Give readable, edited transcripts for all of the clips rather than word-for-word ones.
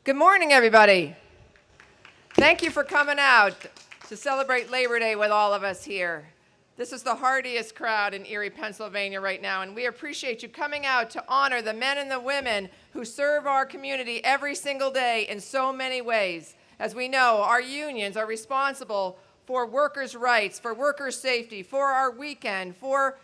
Good morning, everybody. Thank you for coming out to celebrate Labor Day with all of us here. This is the hardiest crowd in Erie, Pennsylvania right now, and we appreciate you coming out to honor the men and the women who serve our community every single day in so many ways. As we know, our unions are responsible for workers' rights, for workers' safety, for our weekend, for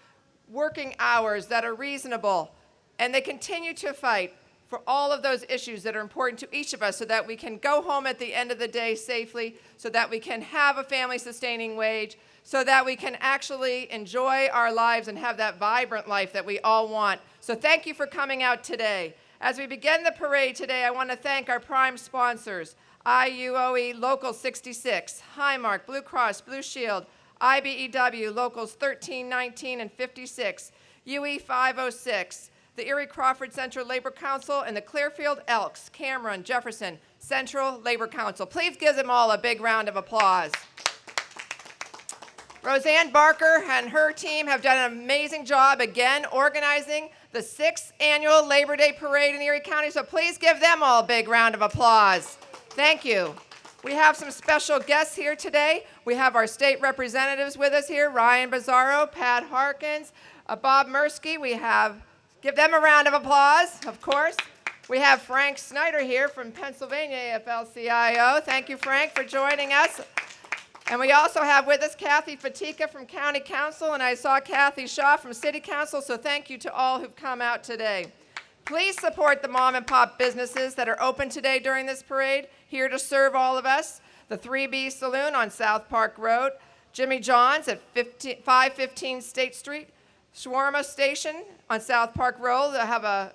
working hours that are reasonable, and they continue to fight for all of those issues that are important to each of us so that we can go home at the end of the day safely, so that we can have a family-sustaining wage, so that we can actually enjoy our lives and have that vibrant life that we all want. So thank you for coming out today. As we begin the parade today, I want to thank our prime sponsors, IUOE Local 66, Highmark, Blue Cross, Blue Shield, IBEW Locals 13, 19, and 56, UE 506, the Erie Crawford Central Labor Council, and the Clearfield Elks, Cameron, Jefferson Central Labor Council. Please give them all a big round of applause. Roseanne Barker and her team have done an amazing job again organizing the 6th annual Labor Day Parade in Erie County, so please give them all a big round of applause. Thank you. We have some special guests here today. We have our state representatives with us here, Ryan Bizzarro, Pat Harkins, Bob Mursky. Give them a round of applause, of course. We have Frank Snyder here from Pennsylvania AFL-CIO. Thank you, Frank, for joining us. And we also have with us Kathy Fatika from County Council, and I saw Kathy Shaw from City Council, so thank you to all who've come out today. Please support the mom and pop businesses that are open today during this parade, here to serve all of us. The 3B Saloon on South Park Road, Jimmy John's at 515 State Street, Shawarma Station on South Park Road. They'll have a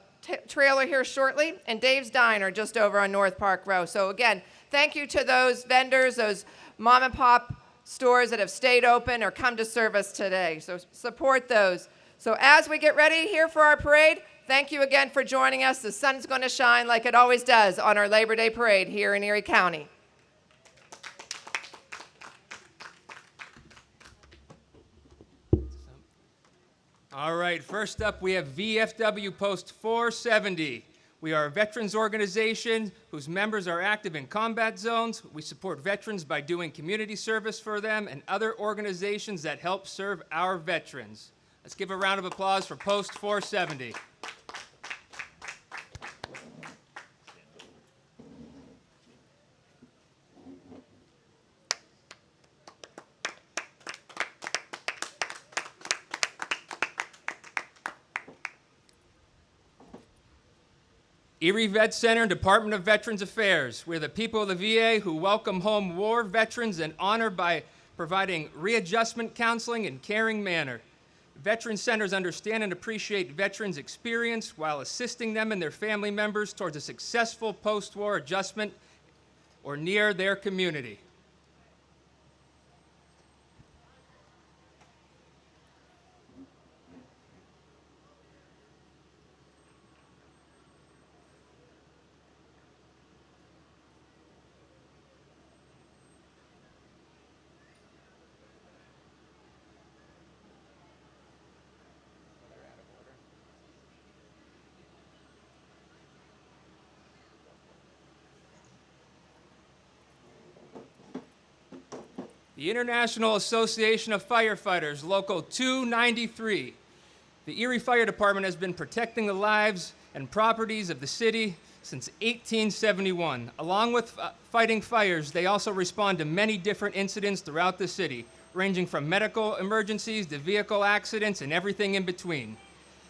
trailer here shortly, and Dave's Diner just over on North Park Road. So again, thank you to those vendors, those mom and pop stores that have stayed open or come to serve us today. So support those. So as we get ready here for our parade, thank you again for joining us. The sun's going to shine like it always does on our Labor Day Parade here in Erie County. All right, first up we have VFW Post 470. We are a veterans organization whose members are active in combat zones. We support veterans by doing community service for them and other organizations that help serve our veterans. Let's give a round of applause for Post 470. Erie Vet Center and Department of Veterans Affairs. We're the people of the VA who welcome home war veterans and honor by providing readjustment counseling in caring manner. Veteran centers understand and appreciate veterans' experience while assisting them and their family members towards a successful post-war adjustment or near their community. The International Association of Firefighters, Local 293. The Erie Fire Department has been protecting the lives and properties of the city since 1871. Along with fighting fires, they also respond to many different incidents throughout the city, ranging from medical emergencies to vehicle accidents and everything in between.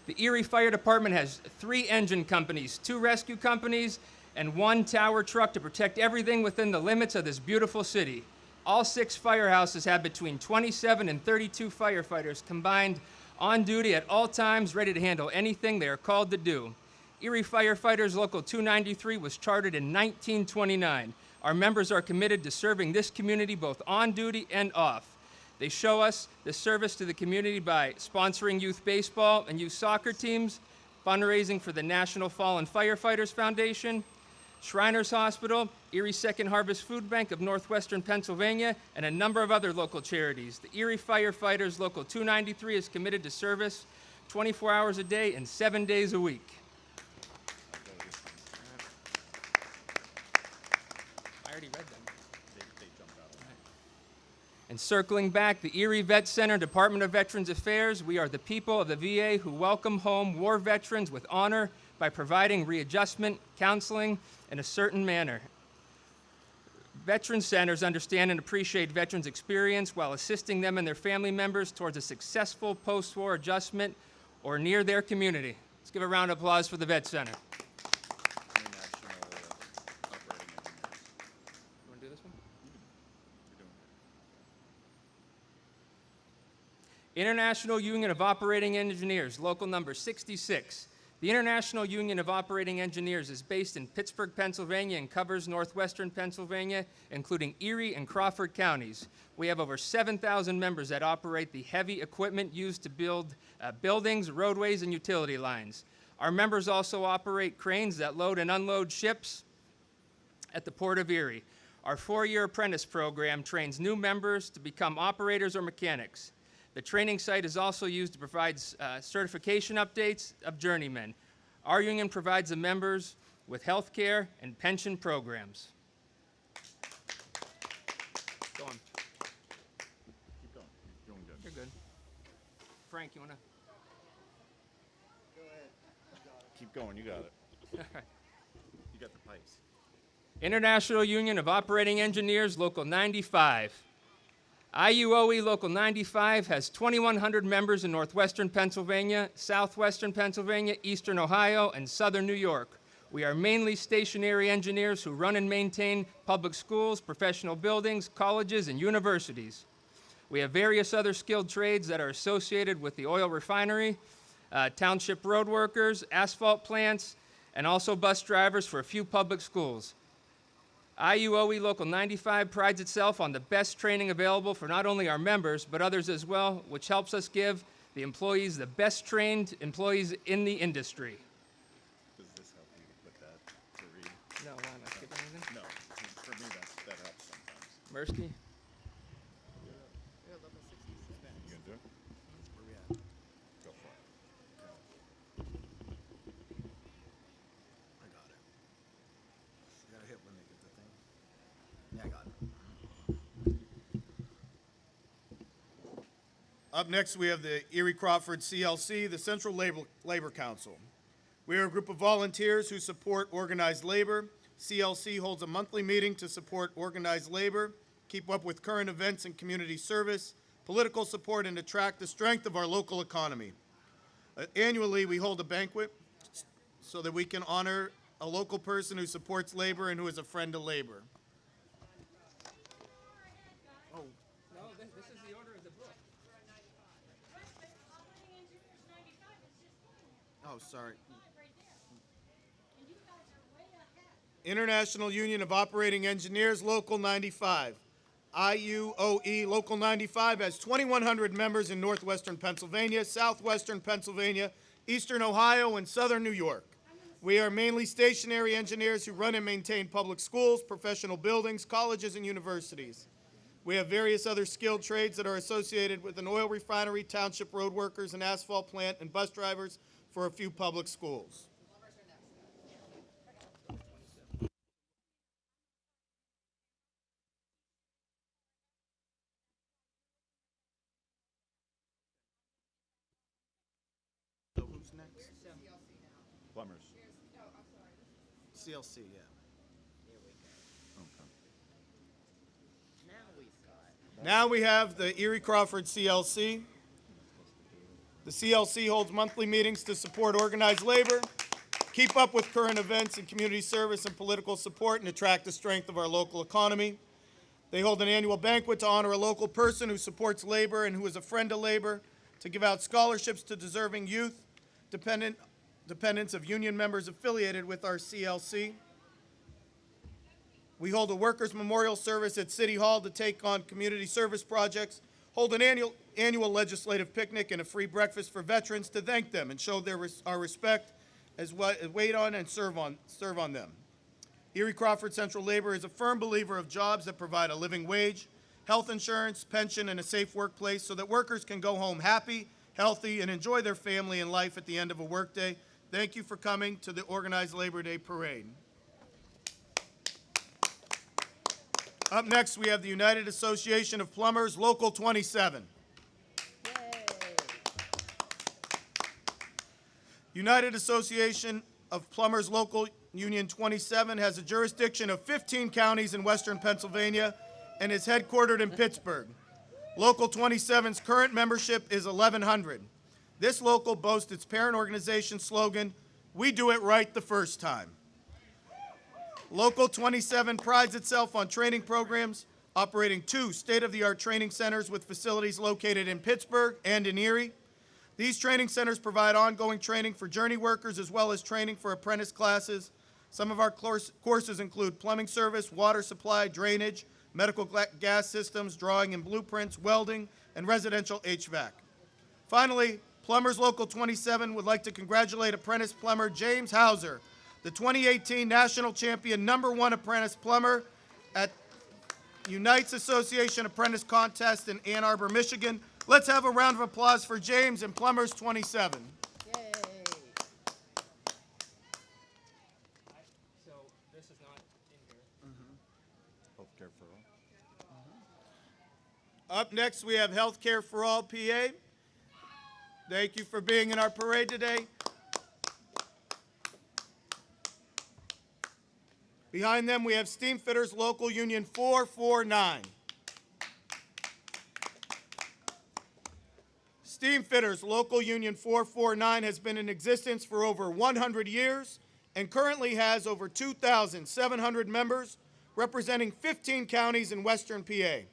The Erie Fire Department has 3 engine companies, 2 rescue companies, and 1 tower truck to protect everything within the limits of this beautiful city. All 6 firehouses have between 27 and 32 firefighters combined on duty at all times, ready to handle anything they are called to do. Erie Firefighters Local 293 was chartered in 1929. Our members are committed to serving this community both on duty and off. They show us the service to the community by sponsoring youth baseball and youth soccer teams, fundraising for the National Fallen Firefighters Foundation, Shriners Hospital, Erie Second Harvest Food Bank of Northwestern Pennsylvania, and a number of other local charities. The Erie Firefighters Local 293 is committed to service 24 hours a day and 7 days a week. already read them. They jumped out. And circling back, the Erie Vet Center, Department of Veterans Affairs, we are the people of the VA who welcome home war veterans with honor by providing readjustment, counseling in a certain manner. Veteran centers understand and appreciate veterans' experience while assisting them and their family members towards a successful post-war adjustment or near their community. Let's give a round of applause for the Vet Center. International Union of Operating Engineers, local number 66. The International Union of Operating Engineers is based in Pittsburgh, Pennsylvania, and covers northwestern Pennsylvania, including Erie and Crawford counties. We have over 7,000 members that operate the heavy equipment used to build buildings, roadways, and utility lines. Our members also operate cranes that load and unload ships at the Port of Erie. Our 4-year apprentice program trains new members to become operators or mechanics. The training site is also used to provide certification updates of journeymen. Our union provides the members with health care and pension programs. Go on. Keep going. You're doing good. You're good. Frank, you want to? Go ahead. Keep going. You got it. You got the pipes. International Union of Operating Engineers, Local 95. IUOE Local 95 has 2,100 members in northwestern Pennsylvania, southwestern Pennsylvania, eastern Ohio, and southern New York. We are mainly stationary engineers who run and maintain public schools, professional buildings, colleges, and universities. We have various other skilled trades that are associated with the oil refinery, township road workers, asphalt plants, and also bus drivers for a few public schools. IUOE Local 95 prides itself on the best training available for not only our members, but others as well, which helps us give the employees the best trained employees in the industry. Does this help you put that to read? No, why not skip anything? No. For me, that helps sometimes. Mersky? You gonna do it? Where we at? Go for it. I got it. You gotta hit when they get the thing. Yeah, I got it. Up next, we have the Erie Crawford CLC, the Central Labor Council. We are a group of volunteers who support organized labor. CLC holds a monthly meeting to support organized labor, keep up with current events and community service, political support, and attract the strength of our local economy. Annually, we hold a banquet so that we can honor a local person who supports labor and who is a friend of labor. No, this is the order of the book. Oh, sorry. International Union of Operating Engineers, Local 95. IUOE Local 95 has 2,100 members in northwestern Pennsylvania, southwestern Pennsylvania, eastern Ohio, and southern New York. We are mainly stationary engineers who run and maintain public schools, professional buildings, colleges, and universities. We have various other skilled trades that are associated with an oil refinery, township road workers, an asphalt plant, and bus drivers for a few public schools. So who's next? Plumbers. CLC, yeah. Now we have the Erie Crawford CLC. The CLC holds monthly meetings to support organized labor, keep up with current events and community service and political support, and attract the strength of our local economy. They hold an annual banquet to honor a local person who supports labor and who is a friend of labor, to give out scholarships to deserving youth, dependents of union members affiliated with our CLC. We hold a workers' memorial service at City Hall to take on community service projects, hold an annual legislative picnic and a free breakfast for veterans to thank them and show our respect as wait on and serve on them. Erie Crawford Central Labor is a firm believer of jobs that provide a living wage, health insurance, pension, and a safe workplace so that workers can go home happy, healthy, and enjoy their family and life at the end of a workday. Thank you for coming to the Organized Labor Day Parade. Up next, we have the United Association of Plumbers, Local 27. United Association of Plumbers Local Union 27 has a jurisdiction of 15 counties in western Pennsylvania and is headquartered in Pittsburgh. Local 27's current membership is 1,100. This local boasts its parent organization slogan, "We do it right the first time." Local 27 prides itself on training programs, operating 2 state-of-the-art training centers with facilities located in Pittsburgh and in Erie. These training centers provide ongoing training for journey workers as well as training for apprentice classes. Some of our courses include plumbing service, water supply, drainage, medical gas systems, drawing and blueprints, welding, and residential HVAC. Finally, Plumbers Local 27 would like to congratulate apprentice plumber James Hauser, the 2018 National Champion #1 Apprentice Plumber at Unites Association Apprentice Contest in Ann Arbor, Michigan. Let's have a round of applause for James and Plumbers 27. Yay. So this is not in here. Healthcare for all. Up next, we have Healthcare for All, PA. Thank you for being in our parade today. Behind them, we have Steam Fitters Local Union 449. Steam Fitters Local Union 449 has been in existence for over 100 years and currently has over 2,700 members, representing 15 counties in western PA.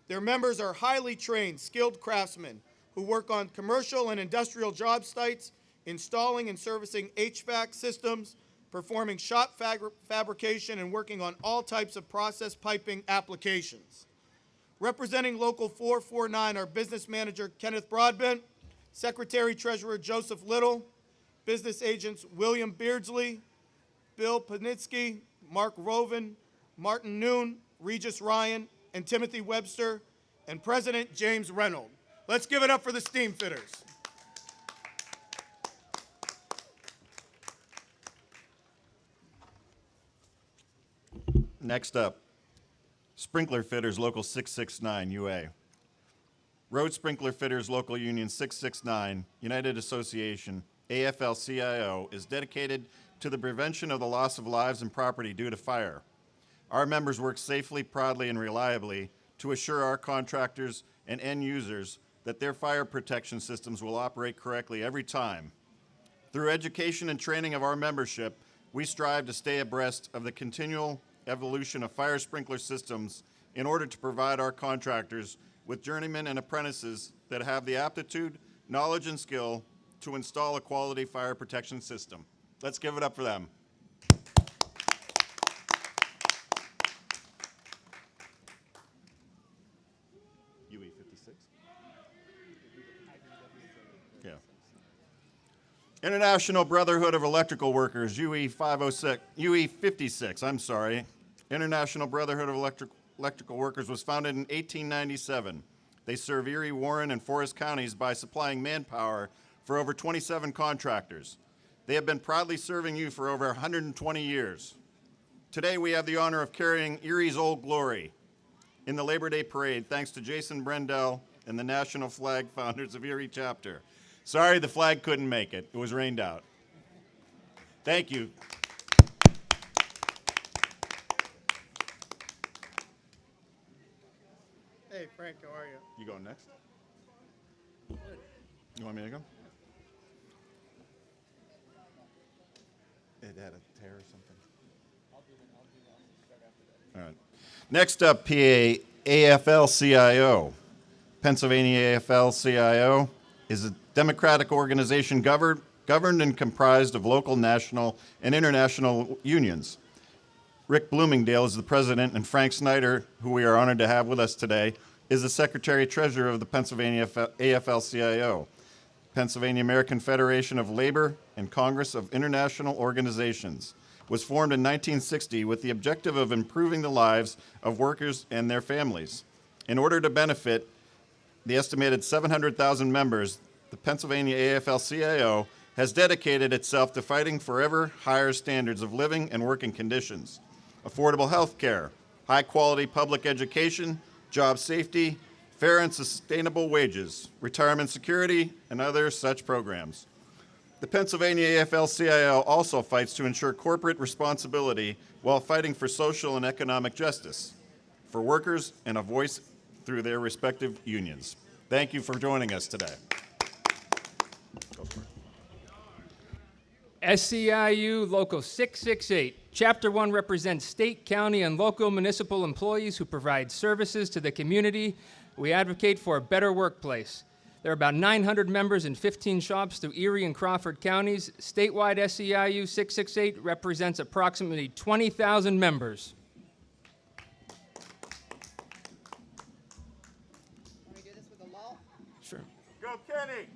Their members are highly trained, skilled craftsmen who work on commercial and industrial job sites, installing and servicing HVAC systems, performing shop fabrication, and working on all types of process piping applications. Representing Local 449 are Business Manager Kenneth Broadbent, Secretary Treasurer Joseph Little, Business Agents William Beardsley, Bill Panitsky, Mark Roven, Martin Noon, Regis Ryan, and Timothy Webster, and President James Reynolds. Let's give it up for the Steam Fitters. Next up, Sprinkler Fitters Local 669, UA. Road Sprinkler Fitters Local Union 669, United Association, AFL-CIO, is dedicated to the prevention of the loss of lives and property due to fire. Our members work safely, proudly, and reliably to assure our contractors and end users that their fire protection systems will operate correctly every time. Through education and training of our membership, we strive to stay abreast of the continual evolution of fire sprinkler systems in order to provide our contractors with journeymen and apprentices that have the aptitude, knowledge, and skill to install a quality fire protection system. Let's give it up for them. UE 56? Yeah. International Brotherhood of Electrical Workers, UE 506, UE 56, I'm sorry. International Brotherhood of Electrical Workers was founded in 1897. They serve Erie, Warren, and Forest counties by supplying manpower for over 27 contractors. They have been proudly serving you for over 120 years. Today we have the honor of carrying Erie's Old Glory in the Labor Day Parade, thanks to Jason Brendel and the National Flag Founders of Erie Chapter. Sorry the flag couldn't make it. It was rained out. Thank you. Hey, Frank, how are you? You going next? You want me to go? It had a tear or something. All right. Next up, PA AFL-CIO. Pennsylvania AFL-CIO is a democratic organization governed and comprised of local, national, and international unions. Rick Bloomingdale is the president, and Frank Snyder, who we are honored to have with us today, is the secretary-treasurer of the Pennsylvania AFL-CIO, Pennsylvania American Federation of Labor and Congress of International Organizations. Was formed in 1960 with the objective of improving the lives of workers and their families. In order to benefit the estimated 700,000 members, the Pennsylvania AFL-CIO has dedicated itself to fighting for ever higher standards of living and working conditions, affordable health care, high-quality public education, job safety, fair and sustainable wages, retirement security, and other such programs. The Pennsylvania AFL-CIO also fights to ensure corporate responsibility while fighting for social and economic justice for workers and a voice through their respective unions. Thank you for joining us today. SEIU Local 668. Chapter 1 represents state, county, and local municipal employees who provide services to the community. We advocate for a better workplace. There are about 900 members in 15 shops through Erie and Crawford counties. Statewide, SEIU 668 represents approximately 20,000 members. Can we do this with a lull? Sure. Go, Kenny!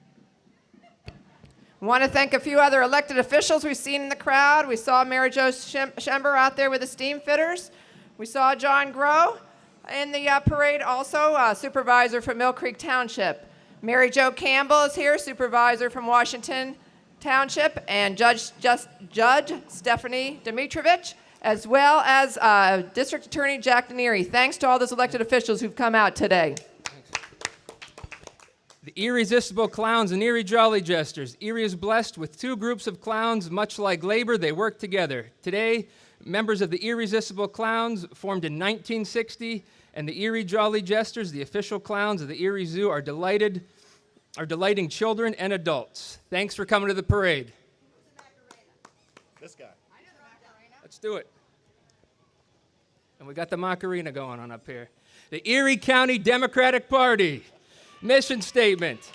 Want to thank a few other elected officials we've seen in the crowd. We saw Mary Jo Schember out there with the steam fitters. We saw John Groh in the parade also, supervisor from Mill Creek Township. Mary Jo Campbell is here, supervisor from Washington Township, and Judge Stephanie Dimitrovich, as well as District Attorney Jack Denieri. Thanks to all those elected officials who've come out today. The Irresistible Clowns and Erie Jolly Jesters. Erie is blessed with two groups of clowns. Much like labor, they work together. Today, members of the Irresistible Clowns, formed in 1960, and the Erie Jolly Jesters, the official clowns of the Erie Zoo, are delighting children and adults. Thanks for coming to the parade. This guy. Let's do it. And we got the Macarena going on up here. The Erie County Democratic Party. Mission statement: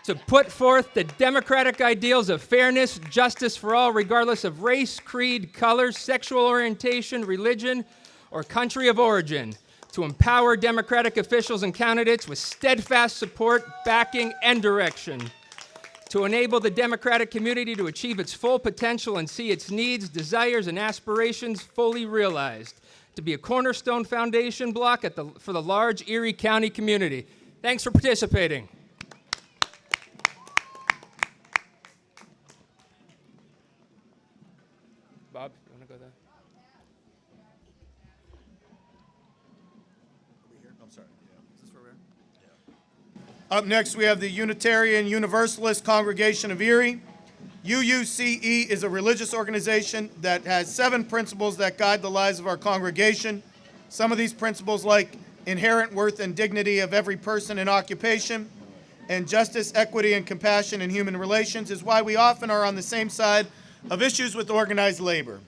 to put forth the democratic ideals of fairness, justice for all, regardless of race, creed, color, sexual orientation, religion, or country of origin. To empower democratic officials and candidates with steadfast support, backing, and direction. To enable the democratic community to achieve its full potential and see its needs, desires, and aspirations fully realized. To be a cornerstone foundation block for the large Erie County community. Thanks for participating. Bob, you want to go there? I'm sorry. Yeah. Is this where we're at? Up next, we have the Unitarian Universalist Congregation of Erie. UUCE is a religious organization that has 7 principles that guide the lives of our congregation. Some of these principles, like inherent worth and dignity of every person and occupation, and justice, equity, and compassion in human relations, is why we often are on the same side of issues with organized labor.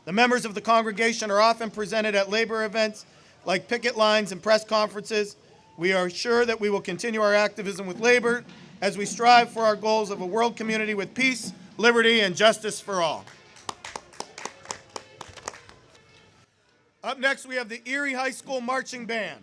The members of the congregation are often presented at labor events like picket lines and press conferences. We are sure that we will continue our activism with labor as we strive for our goals of a world community with peace, liberty, and justice for all. Up next, we have the Erie High School Marching Band.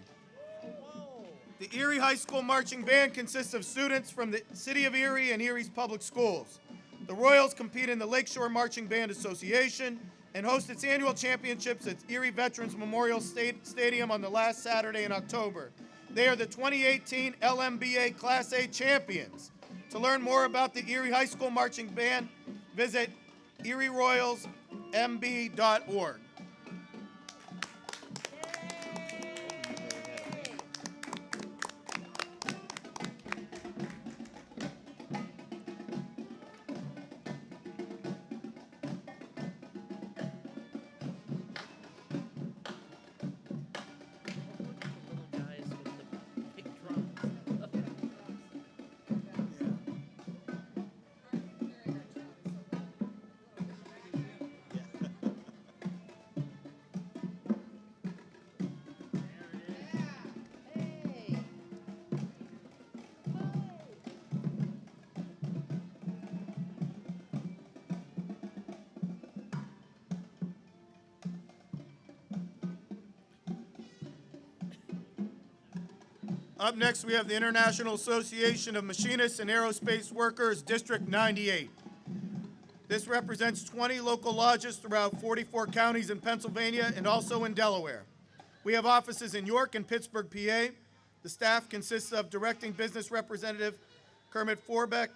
The Erie High School Marching Band consists of students from the City of Erie and Erie's public schools. The Royals compete in the Lakeshore Marching Band Association and host its annual championships at Erie Veterans Memorial Stadium on the last Saturday in October. They are the 2018 LMBA Class A champions. To learn more about the Erie High School Marching Band, visit erieroyalsmb.org. Up next, we have the International Association of Machinists and Aerospace Workers, District 98. This represents 20 local lodges throughout 44 counties in Pennsylvania and also in Delaware. We have offices in York and Pittsburgh, PA. The staff consists of Directing Business Representative Kermit Forbeck,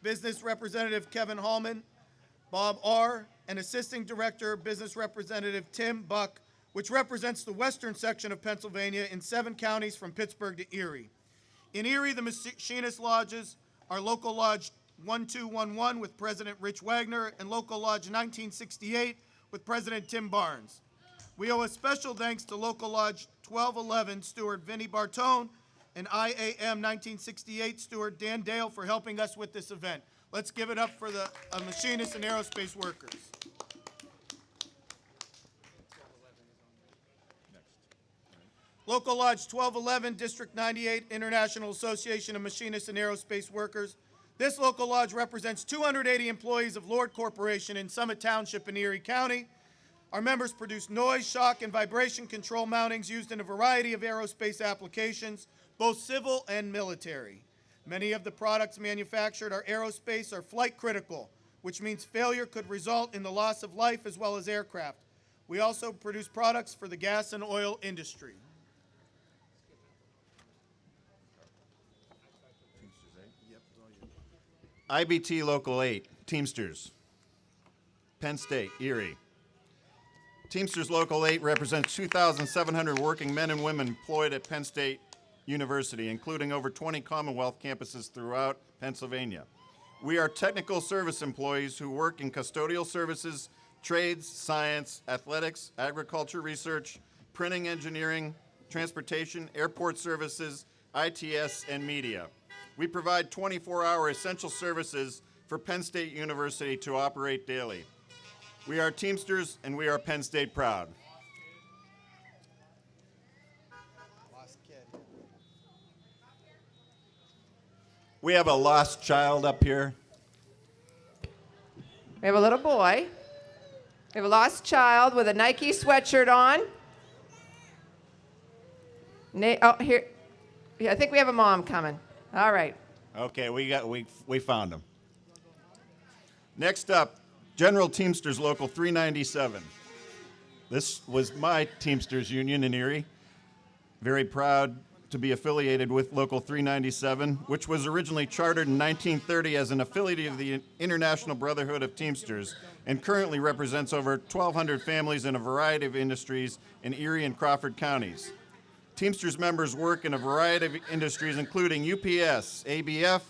Business Representative Kevin Hallman, Bob R., and Assisting Director Business Representative Tim Buck which represents the western section of Pennsylvania in 7 counties from Pittsburgh to Erie. In Erie, the machinist lodges are Local Lodge 1211 with President Rich Wagner and Local Lodge 1968 with President Tim Barnes. We owe a special thanks to Local Lodge 1211 steward Vinnie Bartone and IAM 1968 steward Dan Dale for helping us with this event. Let's give it up for the machinists and aerospace workers. Local Lodge 1211, District 98, International Association of Machinists and Aerospace Workers. This local lodge represents 280 employees of Lord Corporation in Summit Township in Erie County. Our members produce noise, shock, and vibration control mountings used in a variety of aerospace applications, both civil and military. Many of the products manufactured are aerospace or flight critical, which means failure could result in the loss of life as well as aircraft. We also produce products for the gas and oil industry. IBT Local 8, Teamsters, Penn State, Erie. Teamsters Local 8 represents 2,700 working men and women employed at Penn State University, including over 20 Commonwealth campuses throughout Pennsylvania. We are technical service employees who work in custodial services, trades, science, athletics, agriculture research, printing, engineering, transportation, airport services, ITS, and media. We provide 24-hour essential services for Penn State University to operate daily. We are Teamsters, and we are Penn State proud. Lost kid. We have a lost child up here. We have a little boy. We have a lost child with a Nike sweatshirt on. Oh, here. Yeah, I think we have a mom coming. All right. Okay, we found him. Next up, General Teamsters Local 397. This was my Teamsters union in Erie. Very proud to be affiliated with Local 397, which was originally chartered in 1930 as an affiliate of the International Brotherhood of Teamsters and currently represents over 1,200 families in a variety of industries in Erie and Crawford counties. Teamsters members work in a variety of industries, including UPS, ABF,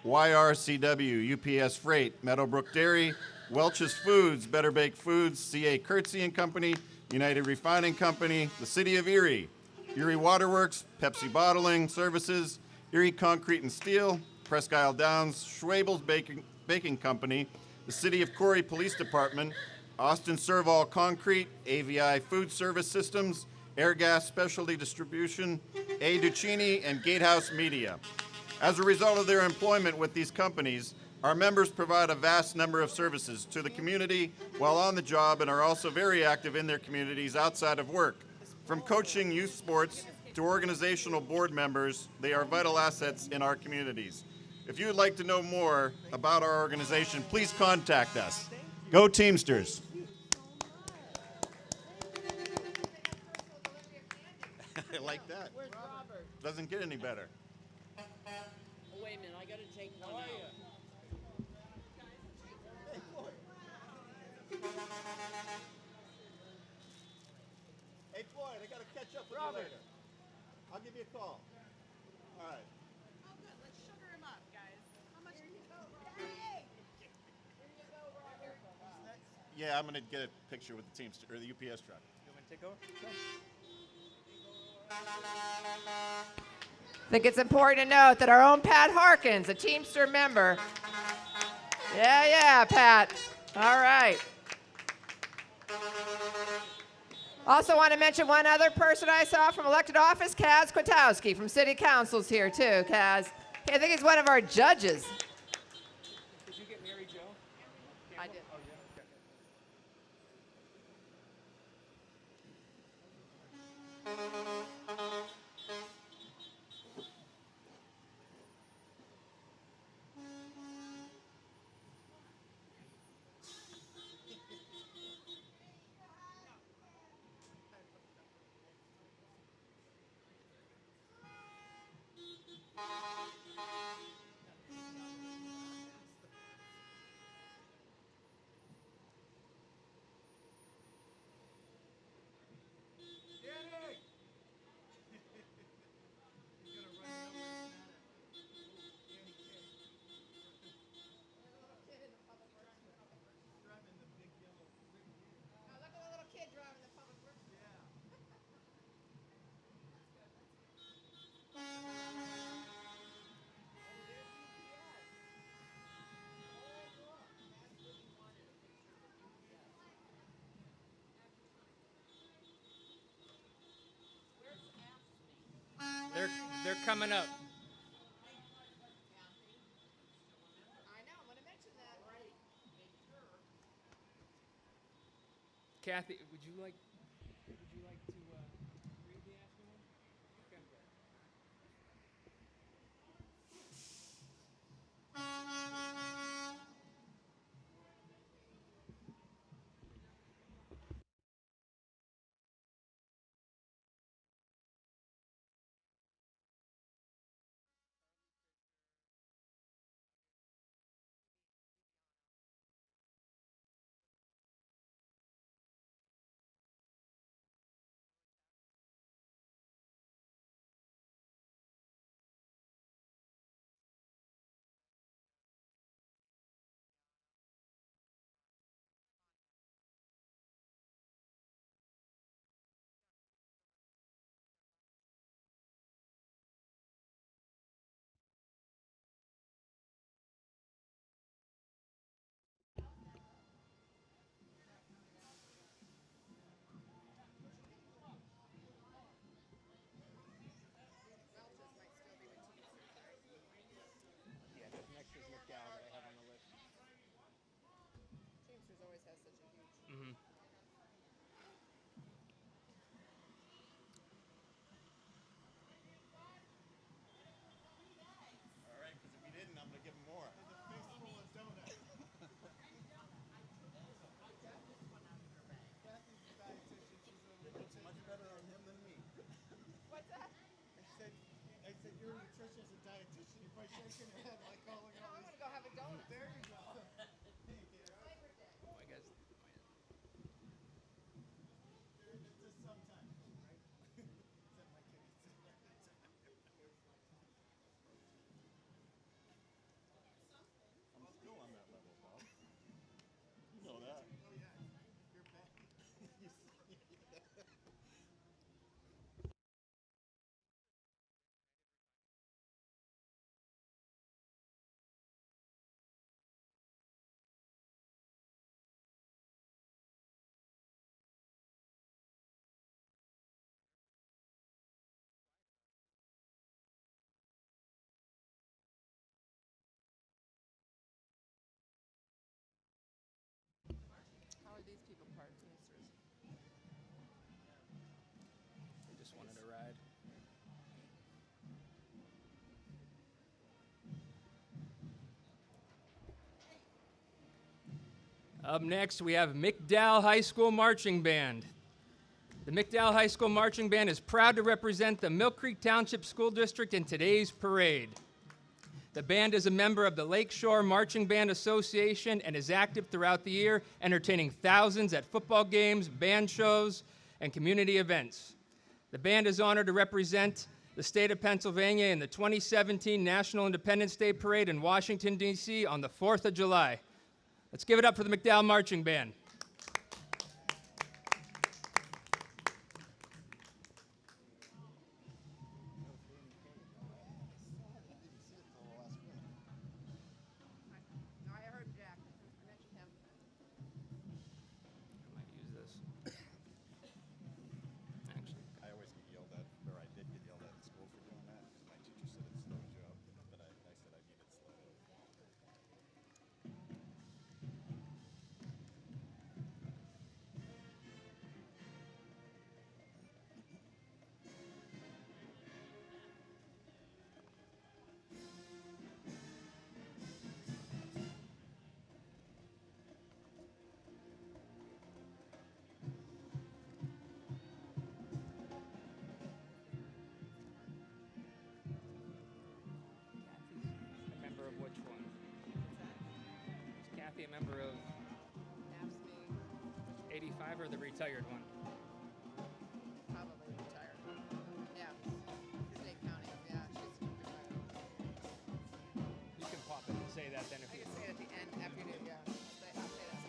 YRCW, UPS Freight, Meadowbrook Dairy, Welch's Foods, Better Baked Foods, C.A. Kurtzy and Company, United Refining Company, the City of Erie, Erie Waterworks, Pepsi Bottling Services, Erie Concrete and Steel, Presque Isle Downs, Schwabel's Baking Company, the City of Corey Police Department, Austin Serval Concrete, AVI Food Service Systems, Airgas Specialty Distribution, A. Duccini, and Gatehouse Media. As a result of their employment with these companies, our members provide a vast number of services to the community while on the job and are also very active in their communities outside of work. From coaching youth sports to organizational board members, they are vital assets in our communities. If you would like to know more about our organization, please contact us. Go Teamsters! I like that. Where's Robert? Doesn't get any better. Oh, wait a minute, I gotta take one out. Hey Floyd, I gotta catch up with you later. I'll give you a call. All right. Oh, good. Let's sugar him up, guys. How much? Hey! Yeah, I'm gonna get a picture with the Teamster or the UPS truck. You want me to take over? I think it's important to note that our own Pat Harkins, a Teamster member. Yeah, Pat. All right. Also want to mention one other person I saw from elected office, Kaz Kwatowski from City Council's here too, Kaz. I think he's one of our judges. Did you get Mary Jo? I did. Oh, yeah. Okay. coming up. I know, I'm gonna mention that. Kathy, would you like to read the Aspen one? Okay. Yeah, next is McDowell that I have on the list. Teamsters always has such a huge. Mm-hmm. All right, because if you didn't, I'm going to give him more. Looks much better on him than me. What's that? I said, you're a nutritionist and dietitian. You're probably shaking your head like calling No, I'm gonna go have a donut. There you go. Oh, I guess. It's just sometimes, right? Except my kid eats it. I'm still on that level, Bob. You know that. Oh, yeah. You're back. How are these people part of Teamsters? They just wanted a ride. Up next, we have McDowell High School Marching Band. The McDowell High School Marching Band is proud to represent the Mill Creek Township School District in today's parade. The band is a member of the Lakeshore Marching Band Association and is active throughout the year, entertaining thousands at football games, band shows, and community events. The band is honored to represent the state of Pennsylvania in the 2017 National Independence Day Parade in Washington, D.C. on the 4th of July. Let's give it up for the McDowell Marching Band. No, I heard Jack. I mentioned him. I might use this. Actually, I always get yelled at, or I did get yelled at in school for doing that because my teacher said it slows you up, but I said I needed slow. a member of which one? Is Kathy a member of NAPSME, 85 or the retired one? probably retired. Yeah, state county. Yeah, she's retired. You can pop it and say that then if I you. can say it at the end after you do. Yeah, I'll say that.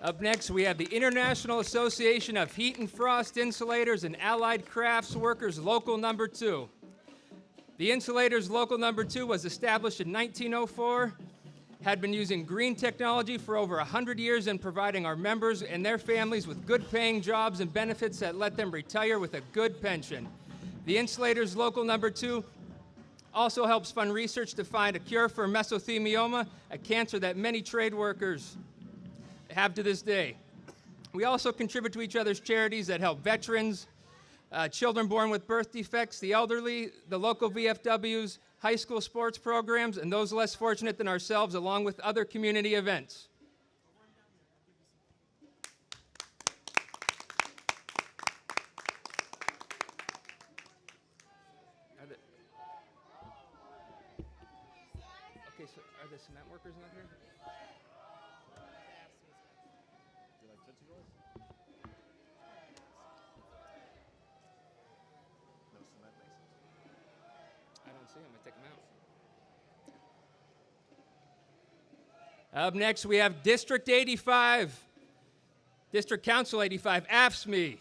Up next, we have the International Association of Heat and Frost Insulators and Allied Crafts Workers Local Number 2. The Insulators Local Number 2 was established in 1904, had been using green technology for over 100 years and providing our members and their families with good-paying jobs and benefits that let them retire with a good pension. The Insulators Local Number 2 also helps fund research to find a cure for mesothelioma, a cancer that many trade workers have to this day. We also contribute to each other's charities that help veterans, children born with birth defects, the elderly, the local VFWs, high school sports programs, and those less fortunate than ourselves, along with other community events. Okay, so are the cement workers not here? I don't see them. I take them out. Up next, we have District 85, District Council 85, AFSCME,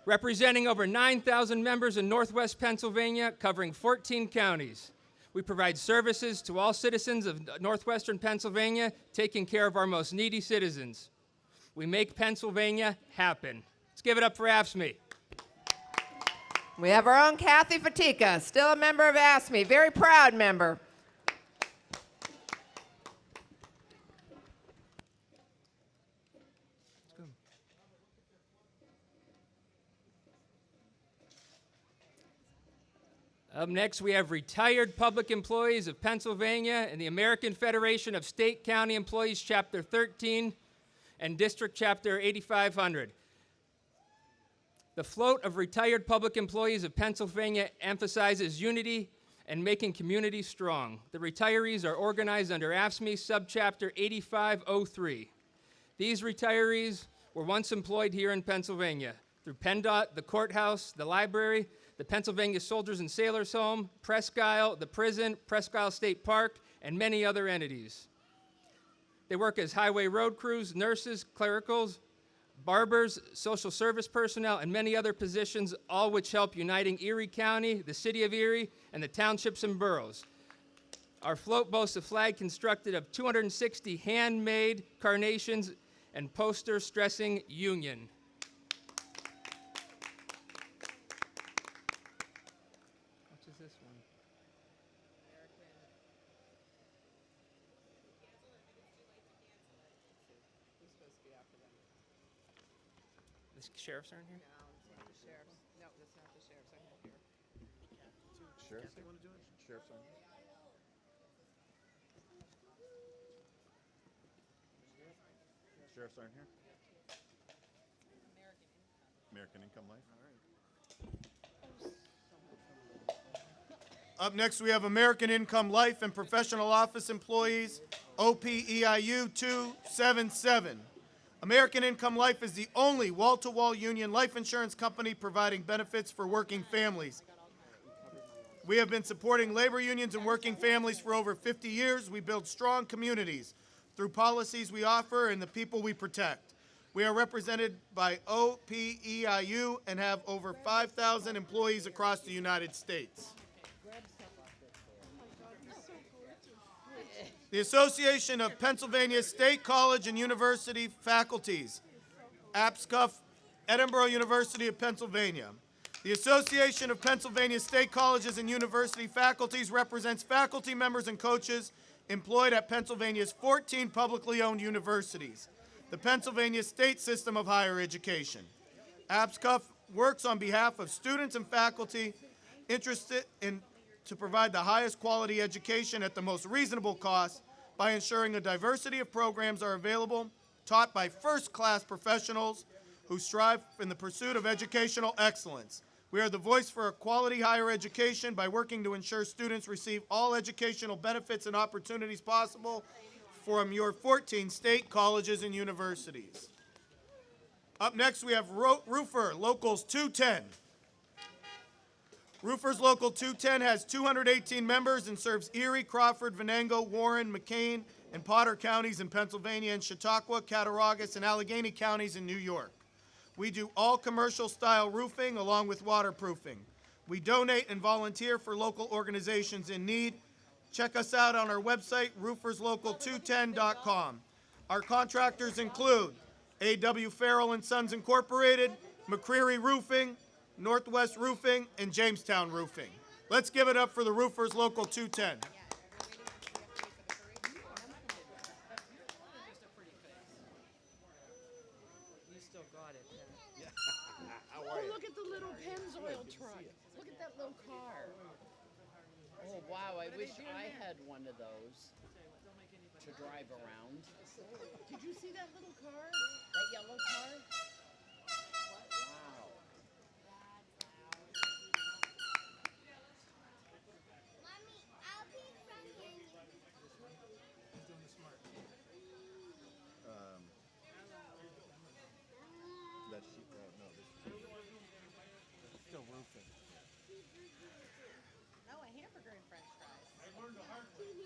representing over 9,000 members in Northwest Pennsylvania, covering 14 counties. We provide services to all citizens of Northwestern Pennsylvania, taking care of our most needy citizens. We make Pennsylvania happen. Let's give it up for AFSCME. We have our own Kathy Fatika, still a member of AFSCME, very proud member. Up next, we have retired public employees of Pennsylvania and the American Federation of State County Employees, Chapter 13, and District Chapter 8500. The float of retired public employees of Pennsylvania emphasizes unity and making communities strong. The retirees are organized under AFSCME Subchapter 8503. These retirees were once employed here in Pennsylvania through PennDOT, the courthouse, the library, the Pennsylvania Soldiers and Sailors Home, Presque Isle, the prison, Presque Isle State Park, and many other entities. They work as highway road crews, nurses, clericals, barbers, social service personnel, and many other positions, all which help uniting Erie County, the city of Erie, and the townships and boroughs. Our float boasts a flag constructed of 260 handmade carnations and posters stressing union. Which is this one? The sheriffs aren't here? No, that's not the sheriff's. I'm here. Sheriff's, you want to do it? Sheriff's on here. Sheriffs aren't here? American Income Life? Up next, we have American Income Life and Professional Office Employees, OPEIU 277. American Income Life is the only wall-to-wall union life insurance company providing benefits for working families. We have been supporting labor unions and working families for over 50 years. We build strong communities through policies we offer and the people we protect. We are represented by OPEIU and have over 5,000 employees across the United States. The Association of Pennsylvania State College and University Faculties, APSCUF, Edinburgh University of Pennsylvania. The Association of Pennsylvania State Colleges and University Faculties represents faculty members and coaches employed at Pennsylvania's 14 publicly owned universities, the Pennsylvania State System of Higher Education. APSCUF works on behalf of students and faculty interested in to provide the highest quality education at the most reasonable cost by ensuring a diversity of programs are available, taught by first-class professionals who strive in the pursuit of educational excellence. We are the voice for a quality higher education by working to ensure students receive all educational benefits and opportunities possible from your 14 state colleges and universities. Up next, we have Roofer Locals 210. Roofers Local 210 has 218 members and serves Erie, Crawford, Venango, Warren, McCain, and Potter counties in Pennsylvania, and Chautauqua, Cattaraugus, and Allegheny counties in New York. We do all commercial-style roofing along with waterproofing. We donate and volunteer for local organizations in need. Check us out on our website, rooferslocal210.com. Our contractors include A.W. Farrell and Sons Incorporated, McCreary Roofing, Northwest Roofing, and Jamestown Roofing. Let's give it up for the Roofers Local 210. You still got it. Oh, look at the little Pennzoil truck. Look at that little car. Oh, wow, I wish I had one of those to drive around. Did you see that little car? That yellow car? Wow. Mommy, I'll be from here. That sheet, no, this still roofing. No, a hamburger and french fries. I don't see that.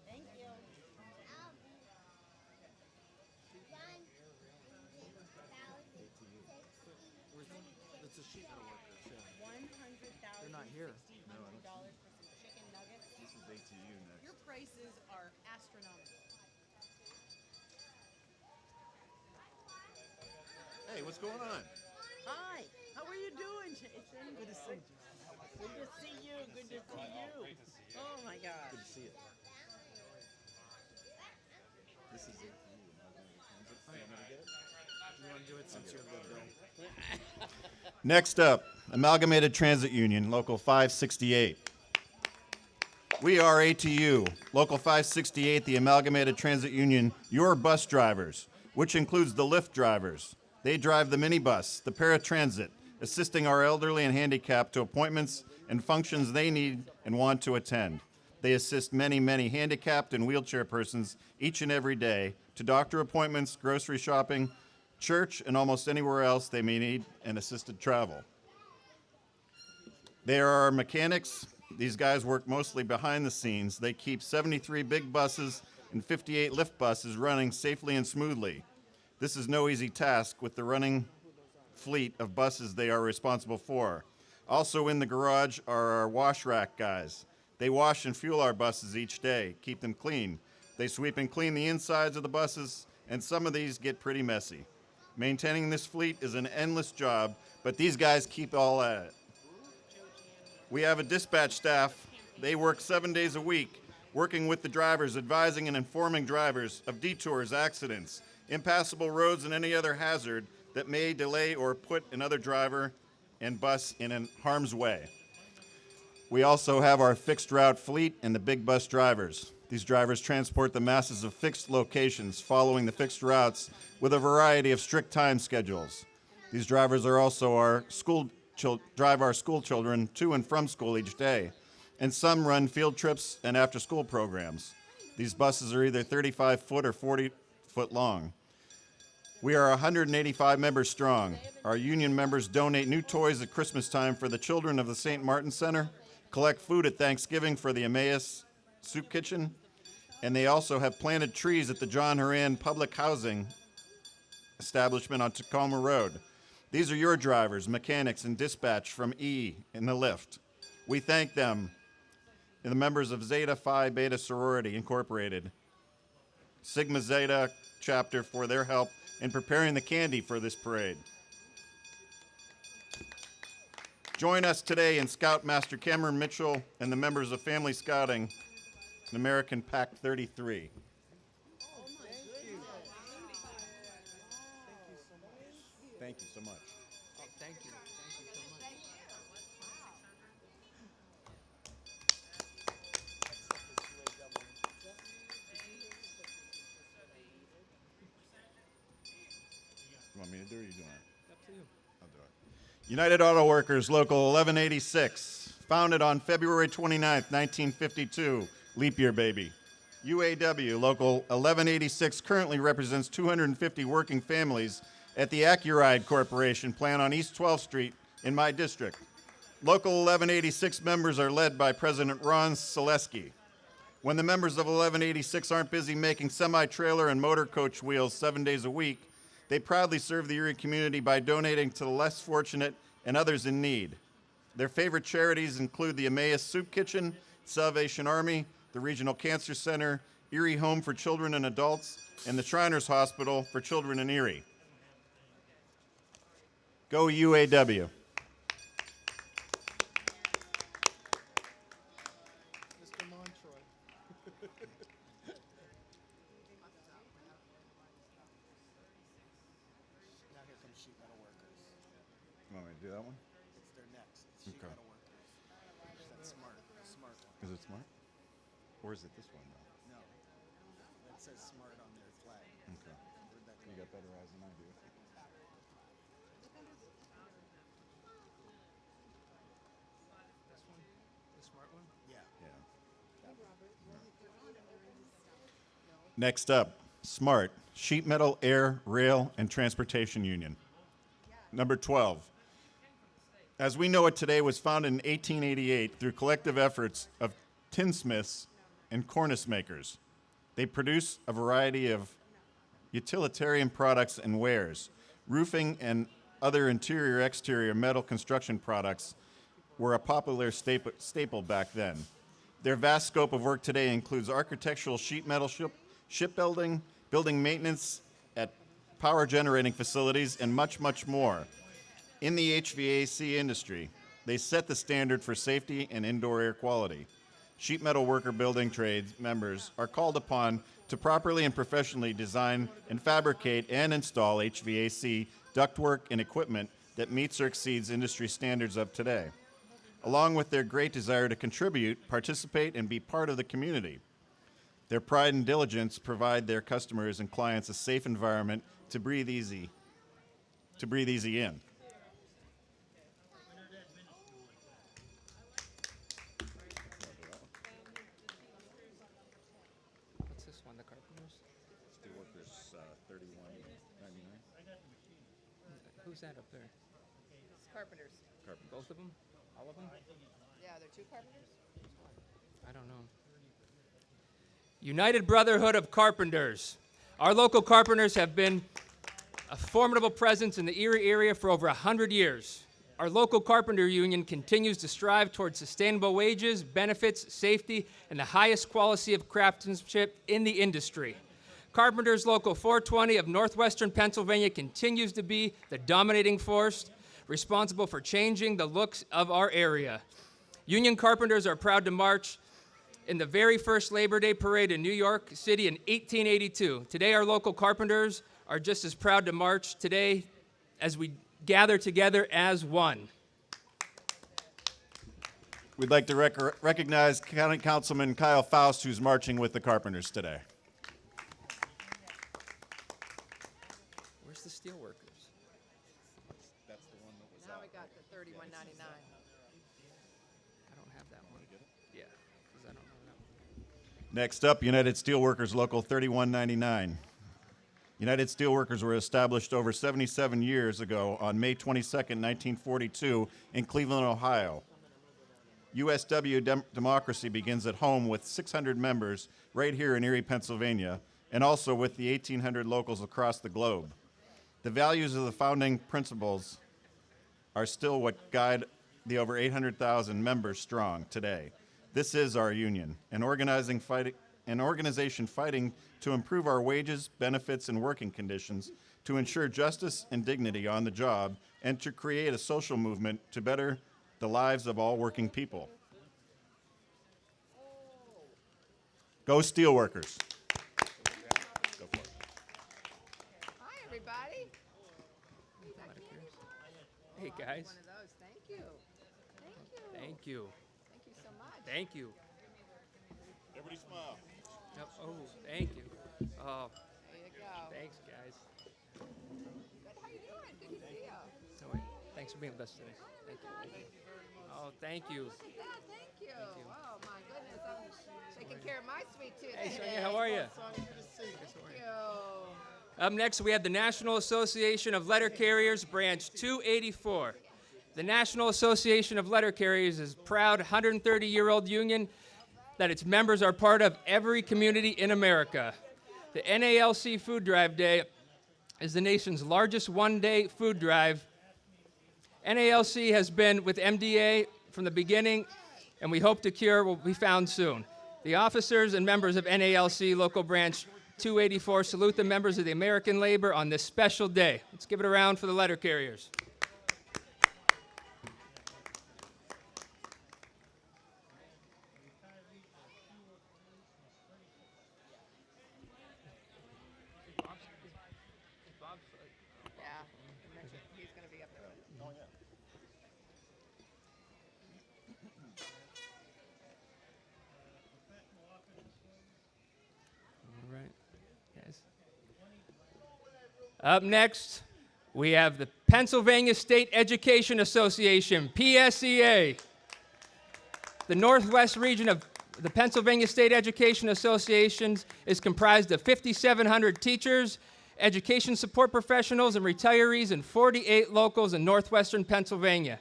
Thank you. It's a sheet metal workers, yeah. $100,000. They're not here. $dollars for some chicken nuggets. This is ATU next. Your prices are astronomical. Hey, what's going on? Hi, how are you doing, Jason? Good to see you. Good to see you. Good to see you. Oh my gosh. Good to see you. This is ATU. You want me to get it? You want to do it since you're the bill? Next up, Amalgamated Transit Union, Local 568. We are ATU, Local 568, the Amalgamated Transit Union, your bus drivers, which includes the Lyft drivers. They drive the minibus, the paratransit, assisting our elderly and handicapped to appointments and functions they need and want to attend. They assist many, many handicapped and wheelchair persons each and every day to doctor appointments, grocery shopping, church, and almost anywhere else they may need an assisted travel. They are our mechanics. These guys work mostly behind the scenes. They keep 73 big buses and 58 lift buses running safely and smoothly. This is no easy task with the running fleet of buses they are responsible for. Also in the garage are our wash rack guys. They wash and fuel our buses each day, keep them clean. They sweep and clean the insides of the buses, and some of these get pretty messy. Maintaining this fleet is an endless job, but these guys keep all at it. We have a dispatch staff. They work 7 days a week, working with the drivers, advising and informing drivers of detours, accidents, impassable roads, and any other hazard that may delay or put another driver and bus in harm's way. We also have our fixed route fleet and the big bus drivers. These drivers transport the masses of fixed locations following the fixed routes with a variety of strict time schedules. These drivers are also our drive our school children to and from school each day, and some run field trips and after-school programs. These buses are either 35-foot or 40-foot long. We are 185 members strong. Our union members donate new toys at Christmas time for the children of the St. Martin Center, collect food at Thanksgiving for the Emmaus Soup Kitchen, and they also have planted trees at the John Horan Public Housing Establishment on Tacoma Road. These are your drivers, mechanics, and dispatch from E in the lift. We thank them and the members of Zeta Phi Beta Sorority Incorporated, Sigma Zeta chapter for their help in preparing the candy for this parade. Join us today in Scoutmaster Cameron Mitchell and the members of Family Scouting and American Pact 33. Thank you so much. Oh, thank you. Thank you so much. You want me to do it or are you doing it? Up to you. I'll do it. United Auto Workers, Local 1186, founded on February 29th, 1952, leap year baby. UAW, Local 1186, currently represents 250 working families at the Accuride Corporation plant on East 12th Street in my district. Local 1186 members are led by President Ron Selesky. When the members of 1186 aren't busy making semi-trailer and motor coach wheels 7 days a week, they proudly serve the Erie community by donating to the less fortunate and others in need. Their favorite charities include the Emmaus Soup Kitchen, Salvation Army, the Regional Cancer Center, Erie Home for Children and Adults, and the Shriners Hospital for Children in Erie. Go UAW. Mr. Montroy. Now here comes sheet metal workers. You want me to do that one? It's their next. It's sheet Okay. metal workers. That's smart. Smart one. Is it smart? Or is it this one, though? No. That says smart on their flag. Okay. Where'd that You go? got better eyes than I do. This one? The smart one? Yeah. Yeah. Next up, SMART, Sheet Metal, Air, Rail, and Transportation Union. Number 12. As we know it today, was founded in 1888 through collective efforts of tinsmiths and cornice makers. They produce a variety of utilitarian products and wares. Roofing and other interior-exterior metal construction products were a popular staple back then. Their vast scope of work today includes architectural sheet metal shipbuilding, building maintenance at power generating facilities, and much, much more. In the HVAC industry, they set the standard for safety and indoor air quality. Sheet metal worker building trades members are called upon to properly and professionally design and fabricate and install HVAC ductwork and equipment that meets or exceeds industry standards of today, along with their great desire to contribute, participate, and be part of the community. Their pride and diligence provide their customers and clients a safe environment to breathe easy in. What's this one? The Carpenters? Steelworkers, $31.99. Who's that up there? Carpenters. Both of them? All of them? Yeah, they're two carpenters. I don't know. United Brotherhood of Carpenters. Our local carpenters have been a formidable presence in the Erie area for over 100 years. Our local carpenter union continues to strive towards sustainable wages, benefits, safety, and the highest quality of craftsmanship in the industry. Carpenters Local 420 of Northwestern Pennsylvania continues to be the dominating force responsible for changing the looks of our area. Union carpenters are proud to march in the very first Labor Day parade in New York City in 1882. Today, our local carpenters are just as proud to march today as we gather together as one. We'd like to recognize County Councilman Kyle Faust, who's marching with the carpenters today. Where's the steelworkers? That's the one that was Now we got the $31.99. I don't have that one. Yeah, because I don't know that one. Next up, United Steelworkers Local 3199. United Steelworkers were established over 77 years ago on May 22nd, 1942 in Cleveland, Ohio. USW democracy begins at home with 600 members right here in Erie, Pennsylvania, and also with the 1,800 locals across the globe. The values of the founding principles are still what guide the over 800,000 members strong today. This is our union, an organization fighting to improve our wages, benefits, and working conditions, to ensure justice and dignity on the job, and to create a social movement to better the lives of all working people. Go Steelworkers. Go for it. Hi, everybody. Hey, guys. One of those. Thank you. Thank you. Thank you. Thank you so much. Thank you. Everybody smile. Yep. Oh, thank you. Oh, There you go. thanks, guys. Good. How you doing? Good to see you. No, wait. Thanks for being with us today. Thank you. Thank you. Oh, thank you. Look at that. Thank you. Oh, my goodness. I'm taking care of my sweet tooth Hey, today. Sonia, how are you? Sonia, good to see you. Thank you. Up next, we have the National Association of Letter Carriers, Branch 284. The National Association of Letter Carriers is a proud 130-year-old union that its members are part of every community in America. The NALC Food Drive Day is the nation's largest one-day food drive. NALC has been with MDA from the beginning, and we hope the cure will be found soon. The officers and members of NALC Local Branch 284 salute the members of the American labor on this special day. Let's give it a round for the letter carriers. Yeah, he's going to be up there. All right. Yes. Up next, we have the Pennsylvania State Education Association, PSEA. The Northwest region of the Pennsylvania State Education Association is comprised of 5,700 teachers, education support professionals, and retirees in 48 locals in northwestern Pennsylvania.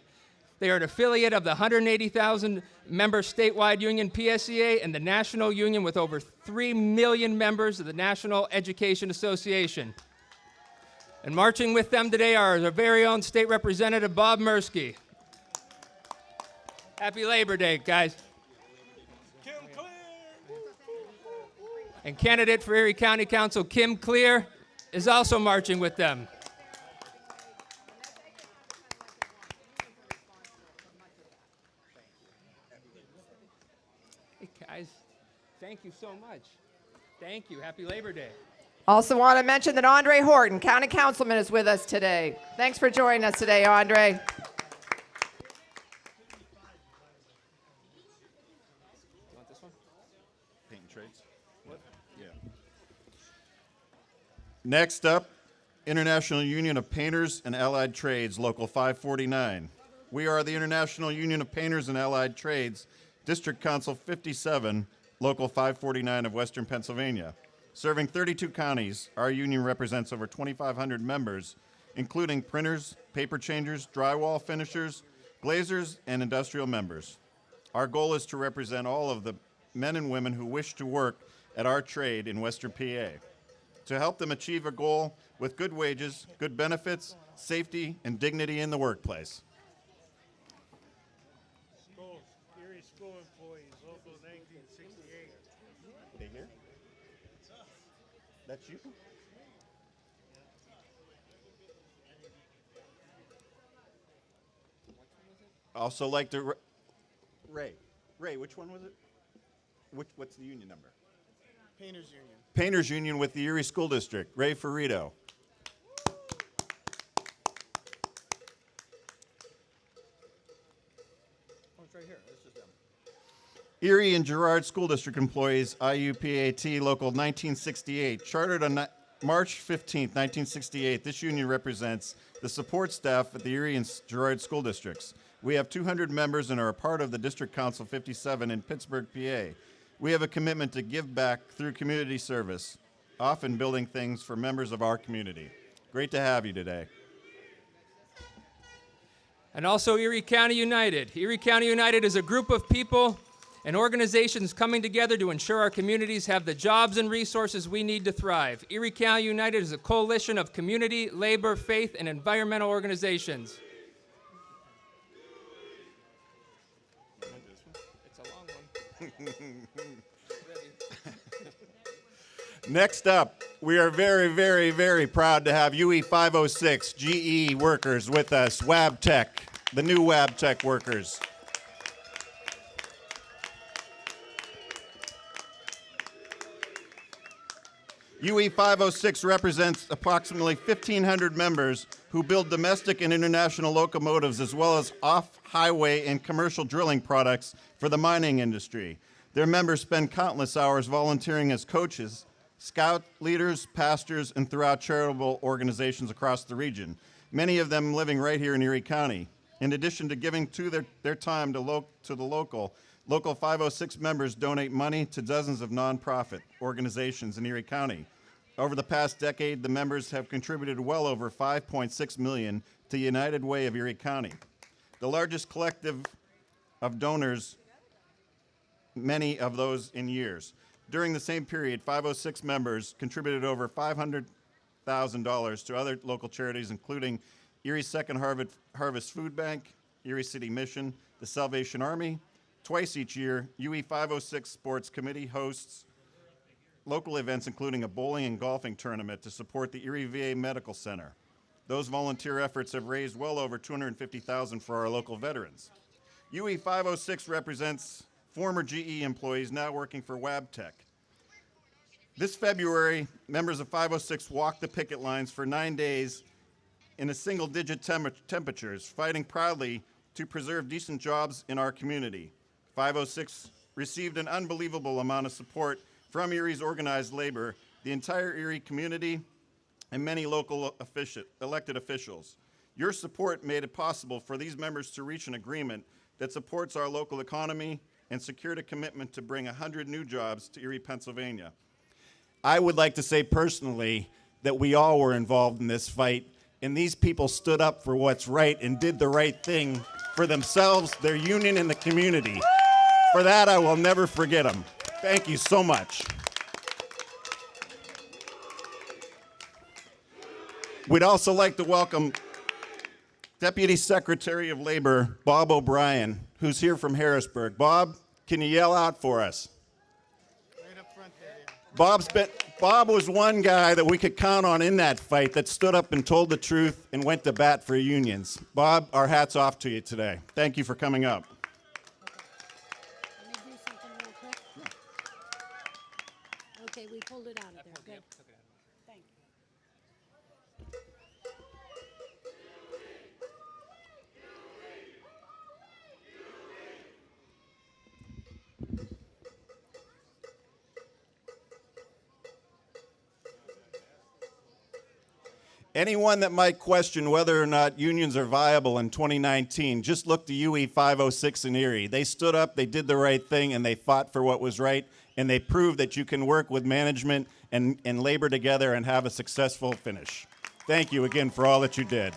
They are an affiliate of the 180,000 member statewide union PSEA and the national union with over 3 million members of the National Education Association. And marching with them today are our very own State Representative Bob Mursky. Happy Labor Day, guys. And candidate for Erie County Council, Kim Clear, is also marching with them. Hey, guys, thank you so much. Thank you. Happy Labor Day. Also want to mention that Andre Horton, County Councilman, is with us today. Thanks for joining us today, Andre. Paint and trades? Yeah. Next up, International Union of Painters and Allied Trades, Local 549. We are the International Union of Painters and Allied Trades, District Council 57, Local 549 of Western Pennsylvania. Serving 32 counties, our union represents over 2,500 members, including printers, paper changers, drywall finishers, glazers, and industrial members. Our goal is to represent all of the men and women who wish to work at our trade in Western PA, to help them achieve a goal with good wages, good benefits, safety, and dignity in the workplace. Schools, Erie School Employees, Local 1968. They here? That's you? Also like to, Ray, which one was it? What's the union number? Painters Union. Painters Union with the Erie School District, Ray Ferrito. Oh, it's right here. This is them. Erie and Girard School District employees, IUPAT Local 1968, chartered on March 15, 1968. This union represents the support staff at the Erie and Girard School Districts. We have 200 members and are a part of the District Council 57 in Pittsburgh, PA. We have a commitment to give back through community service, often building things for members of our community. Great to have you today. And also Erie County United. Erie County United is a group of people and organizations coming together to ensure our communities have the jobs and resources we need to thrive. Erie County United is a coalition of community, labor, faith, and environmental organizations. It's a long one. Next up, we are very, very, very proud to have UE 506 GE workers with us, WabTech, the new WabTech workers. UE 506 represents approximately 1,500 members who build domestic and international locomotives as well as off-highway and commercial drilling products for the mining industry. Their members spend countless hours volunteering as coaches, scout leaders, pastors, and throughout charitable organizations across the region, many of them living right here in Erie County. In addition to giving their time to the local 506 members donate money to dozens of nonprofit organizations in Erie County. Over the past decade, the members have contributed well over $5.6 million to United Way of Erie County, the largest collective of donors, many of those in years. During the same period, 506 members contributed over $500,000 to other local charities, including Erie Second Harvest Food Bank, Erie City Mission, the Salvation Army. Twice each year, UE 506 Sports Committee hosts local events, including a bowling and golfing tournament to support the Erie VA Medical Center. Those volunteer efforts have raised well over $250,000 for our local veterans. UE 506 represents former GE employees now working for Wabtec. This February, members of 506 walked the picket lines for 9 days in a single-digit temperatures, fighting proudly to preserve decent jobs in our community. 506 received an unbelievable amount of support from Erie's organized labor, the entire Erie community, and many local elected officials. Your support made it possible for these members to reach an agreement that supports our local economy and secured a commitment to bring 100 new jobs to Erie, Pennsylvania. I would like to say personally that we all were involved in this fight, and these people stood up for what's right and did the right thing for themselves, their union, and the community. For that, I will never forget them. Thank you so much. We'd also like to welcome Deputy Secretary of Labor, Bob O'Brien, who's here from Harrisburg. Bob, can you yell out for us? Right up front there. Bob was one guy that we could count on in that fight that stood up and told the truth and went to bat for unions. Bob, our hat's off to you today. Thank you for coming up. Let me do something real quick. Okay, we pulled it out of there. Good. Thank you. Anyone that might question whether or not unions are viable in 2019, just look to UE 506 in Erie. They stood up, they did the right thing, and they fought for what was right, and they proved that you can work with management and labor together and have a successful finish. Thank you again for all that you did.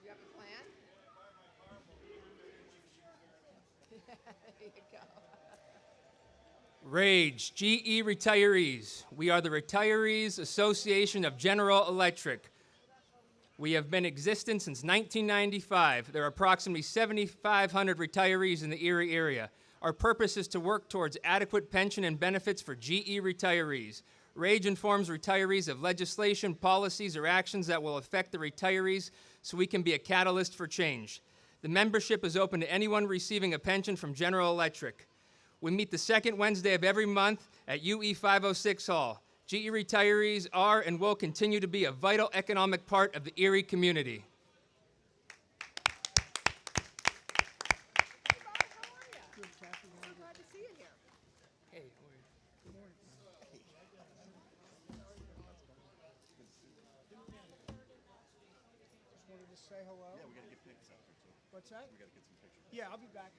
You have a plan? There you go. Rage, GE retirees. We are the Retirees Association of General Electric. We have been in existence since 1995. There are approximately 7,500 retirees in the Erie area. Our purpose is to work towards adequate pension and benefits for GE retirees. RAGE informs retirees of legislation, policies, or actions that will affect the retirees so we can be a catalyst for change. The membership is open to anyone receiving a pension from General Electric. We meet the second Wednesday of every month at UE 506 Hall. GE retirees are and will continue to be a vital economic part of the Erie community. Glad to see you here. Hey, Just wanted to say hello. Yeah, we gotta get pictures out there too. What's that? We gotta get some pictures. Yeah, I'll be back.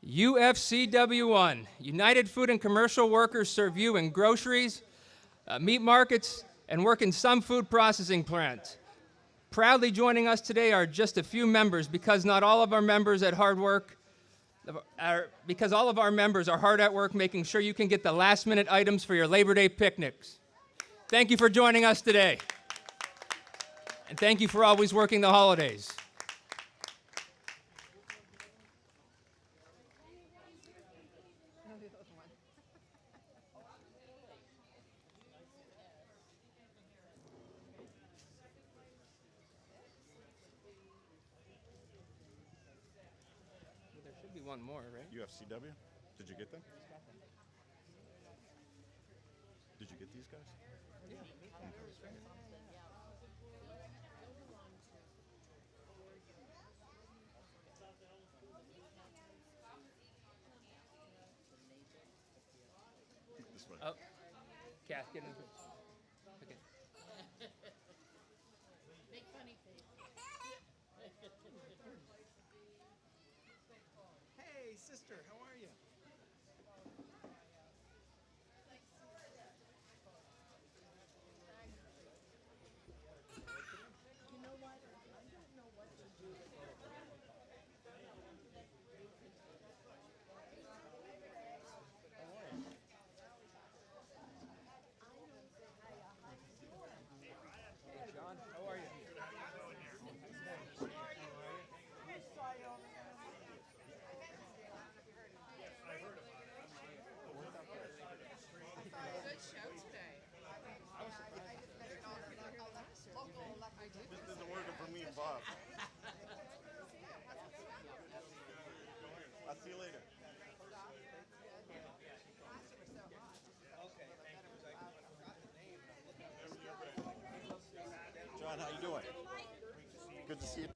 UFCW1, United Food and Commercial Workers serve you in groceries, meat markets, and work in some food processing plants. Proudly joining us today are just a few members because not all of our members at hard work, because all of our members are hard at work making sure you can get the last-minute items for your Labor Day picnics. Thank you for joining us today. And thank you for always working the holidays. one more, right? UFCW? Did you get them? Did you get these guys? This way. Oh, casket. Okay. Make funny face. Hey, sister, how are you? You know what? I don't know what to do with it. Hey, John, how are you? Good show today. This isn't working for me and Bob. I'll see you later. John, how you doing? Good to see you.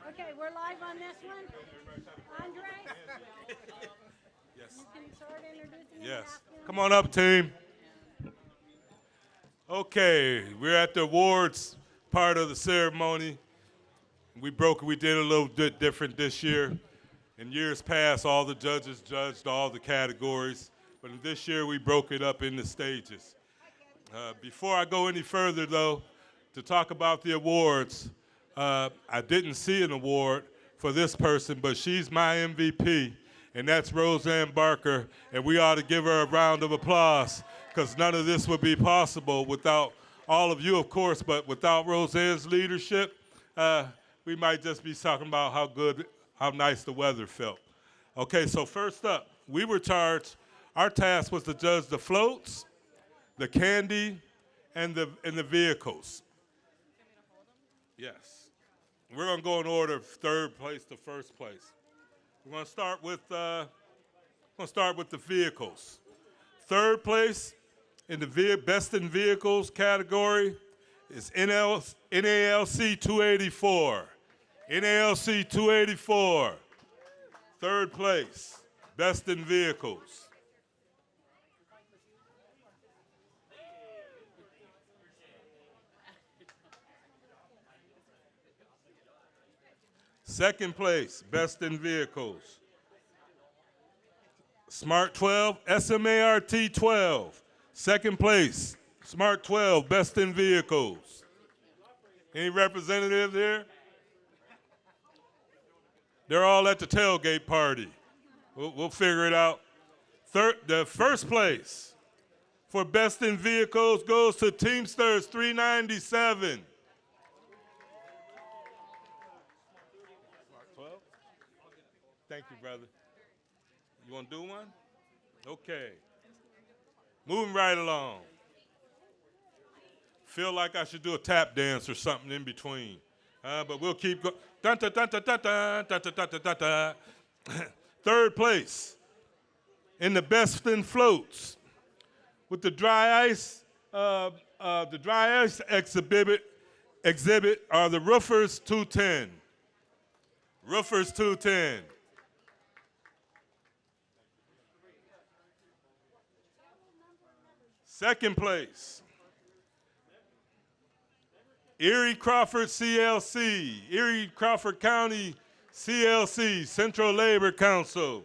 Okay, we're live on this one. Andre? Yes. You can start introducing Yes. yourself. Come on up, team. Okay, we're at the awards part of the ceremony. We did a little bit different this year. In years past, all the judges judged all the categories, but this year we broke it up into stages. Before I go any further, though, to talk about the awards, I didn't see an award for this person, but she's my MVP, and that's Roseanne Barker, and we ought to give her a round of applause, because none of this would be possible without all of you, of course, but without Roseanne's leadership, we might just be talking about how nice the weather felt. Okay, so first up, we were charged, our task was to judge the floats, the candy, and the vehicles. Yes. We're going to go in order of third place to first place. We're going to start with the vehicles. Third place in the best in vehicles category is NALC 284. NALC 284. Third place, best in vehicles. Second place, best in vehicles. Smart 12, SMART 12. Second place, Smart 12, best in vehicles. Any representatives here? They're all at the tailgate party. We'll figure it out. The first place for best in vehicles goes to Teamsters 397. Smart 12? Thank you, brother. You want to do one? Okay. Moving right along. Feel like I should do a tap dance or something in between. But we'll keep going. Third place in the best in floats with the dry ice exhibit are the Roofers 210. Roofers 210. Second place, Erie Crawford CLC, Erie Crawford County CLC, Central Labor Council.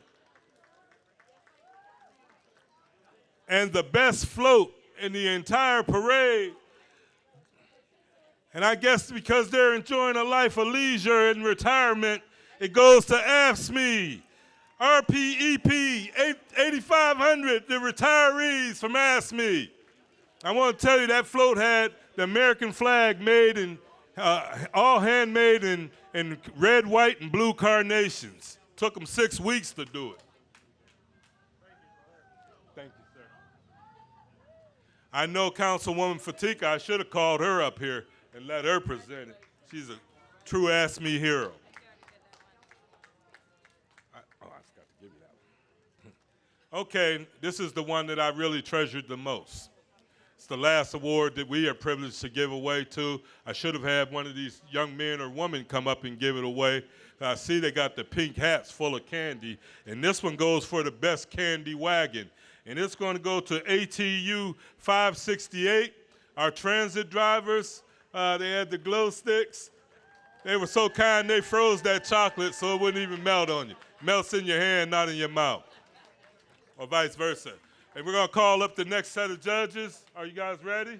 And the best float in the entire parade, and I guess because they're enjoying a life of leisure and retirement, it goes to AFSCME, RPEP 8500, the retirees from AFSCME. I want to tell you that float had the American flag made in, all handmade in red, white, and blue carnations. Took them 6 weeks to do it. Thank you, sir. I know Councilwoman Fatika. I should have called her up here and let her present it. She's a true Ask Me hero. I forgot to give you that one. Okay, this is the one that I really treasured the most. It's the last award that we are privileged to give away to. I should have had one of these young men or women come up and give it away. I see they got the pink hats full of candy, and this one goes for the best candy wagon. And it's going to go to ATU 568, our transit drivers. They had the glow sticks. They were so kind, they froze that chocolate so it wouldn't even melt on you. Melts in your hand, not in your mouth, or vice versa. And we're going to call up the next set of judges. Are you guys ready?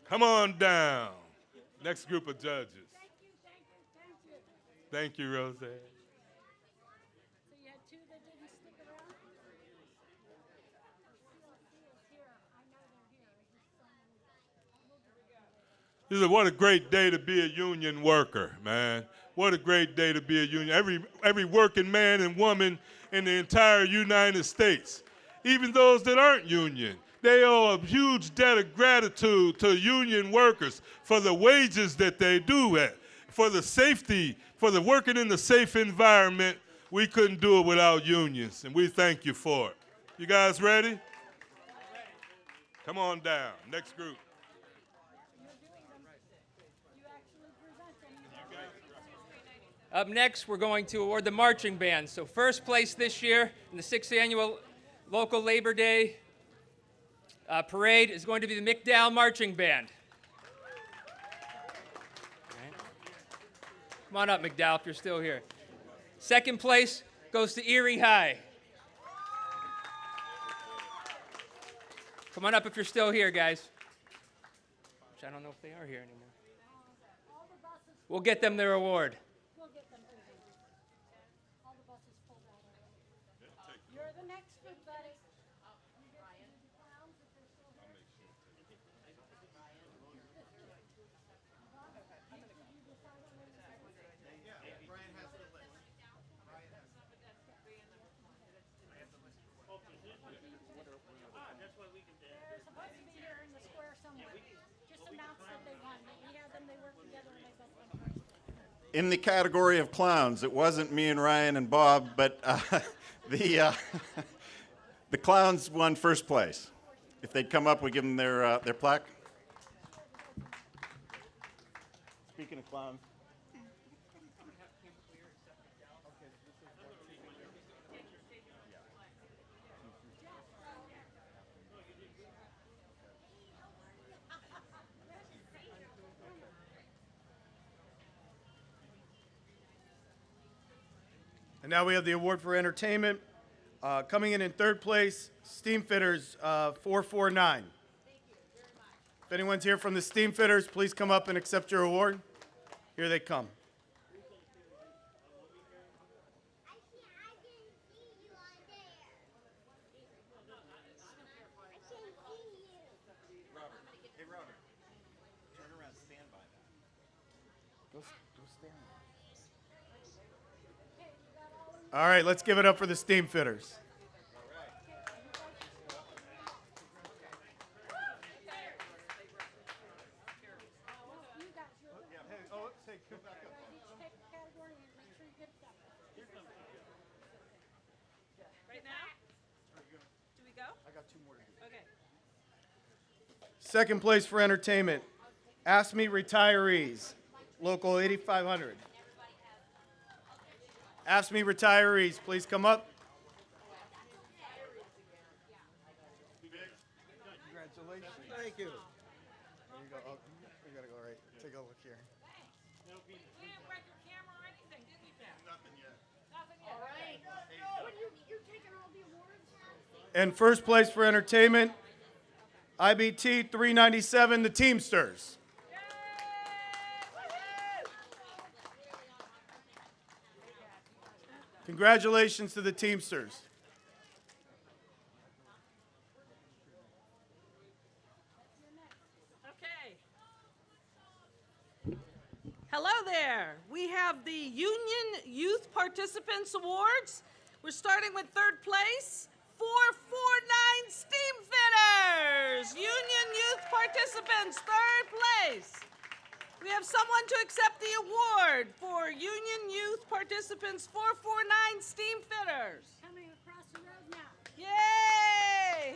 Come on down. Next group of judges. Thank you, Roseanne. So you had two that didn't stick around? He said, what a great day to be a union worker, man. What a great day to be a union. Every working man and woman in the entire United States, even those that aren't union, they owe a huge debt of gratitude to union workers for the wages that they do at, for the safety, for the working in the safe environment. We couldn't do it without unions, and we thank you for it. You guys ready? Come on down. Next group. Up next, we're going to award the marching band. So first place this year in the 6th annual local Labor Day parade is going to be the McDowell Marching Band. Right. Come on up, McDowell, if you're still here. Second place goes to Erie High. Come on up if you're still here, guys. Which I don't know if they are here anymore. We'll get them their award. You're the next good buddy. They're supposed to be here in the square somewhere. Just announce that they won. We had them, they worked together, and they both won first. In the category of clowns, it wasn't me and Ryan and Bob, but the clowns won first place. If they'd come up, we'd give them their plaque. Speaking of clowns. And now we have the award for entertainment. Coming in third place, Steam Fitters 449. If anyone's here from the Steam Fitters, please come up and accept your award. Here they come. Hey, Robert, turn around, stand by that. Go stand. All right, let's give it up for the Steam Fitters. Right now? Do we go? I got 2 more to do. Okay. Second place for entertainment, Ask Me Retirees, Local 8500. Ask Me Retirees, please come up. Congratulations. Thank you. There you go. Oh, we gotta go right. Take a look here. We didn't wreck your camera or anything, did we, Ben? Nothing yet. Nothing yet. All right. You're taking all the awards? And first place for entertainment, IBT 397, the Teamsters. Congratulations to the Teamsters. Okay. Hello there. We have the Union Youth Participants Awards. We're starting with third place, 449 Steam Teamsters, Union Youth Participants, third place. We have someone to accept the award for Union Youth Participants 449 Steam Fitters. Coming across the road now. Yay!